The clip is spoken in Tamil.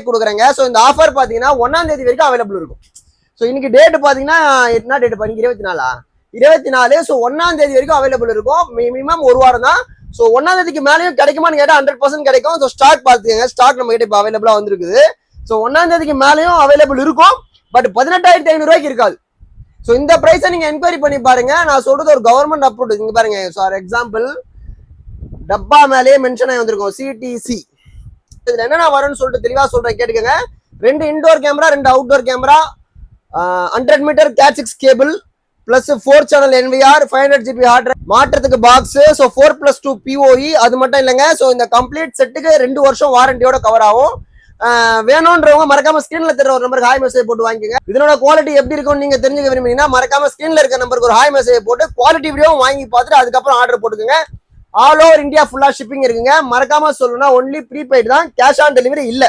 கொடுக்குறேங்க. ஸோ இந்த ஆஃபர் பார்த்தீங்கன்னா 1ஆம் தேதி வரைக்கும் அவைலபிள் இருக்கும். ஸோ இன்னைக்கு டேட் பார்த்தீங்கன்னா என்ன டேட் பாருங்க, 24. ஸோ 1ஆம் தேதி வரைக்கும் அவைலபிள் இருக்கும். மினிமம் ஒரு வாரம் தான். ஸோ 1ஆம் தேதிக்கு மேலேயும் கிடைக்குமான்னு கேட்டால் 100% கிடைக்கும். ஸோ ஸ்டாக் பார்த்துக்கங்க, ஸ்டாக் நம்ம கிட்ட இப்போ அவைலபிளா வந்துருக்குது. ஸோ 1ஆம் தேதிக்கு மேலேயும் அவைலபிள் இருக்கும். பட் 18,500 இருக்காது. ஸோ இந்த பிரைஸை நீங்க என்கொயரி பண்ணி பாருங்க. நான் சொல்றது ஒரு கவர்மெண்ட் அப்ரூவ்ட். இங்க பாருங்க, ஃபார் எக்ஸாம்பிள் டப்பா மேலேயே மென்ஷன் ஆகி வந்திருக்கும் சிடிசி. இதுல என்னென்ன வரும்னு சொல்லிட்டு தெளிவா சொல்றேன், கேட்டுக்கங்க. 2 indoor camera, 2 outdoor camera, 100 metre Cat 6 cable, plus 4 channel NVR, 500 GB hard drive, மாற்றத்துக்கு பாக்ஸ். So 4+2 POE. அது மட்டும் இல்லைங்க. ஸோ இந்த கம்ப்ளீட் செட்டுக்கு 2 வருஷம் வாரண்டியோட கவர் ஆகும். வேணும்ன்றவங்க மறக்காம ஸ்கிரீன்ல தெரிய ஒரு நம்பருக்கு ஹாய் மெசேஜ் போட்டு வாங்கிக்கோங்க. இதனோட குவாலிட்டி எப்படி இருக்கும்னு நீங்க தெரிஞ்சுக்க விரும்புறீங்கன்னா மறக்காம ஸ்கிரீன்ல இருக்க நம்பருக்கு ஒரு ஹாய் மெசேஜ் போட்டு குவாலிட்டி வீடியோவும் வாங்கி பார்த்துட்டு அதுக்கப்புறம் ஆர்டர் போட்டுக்கோங்க. ஆல் ஓவர் இந்தியா ஃபுல்லா ஷிப்பிங் இருக்குங்க. மறக்காம சொல்லணும்னா ஒன்லி ப்ரீபெய்டு தான், கேஷ் ஆன் டெலிவரி இல்ல.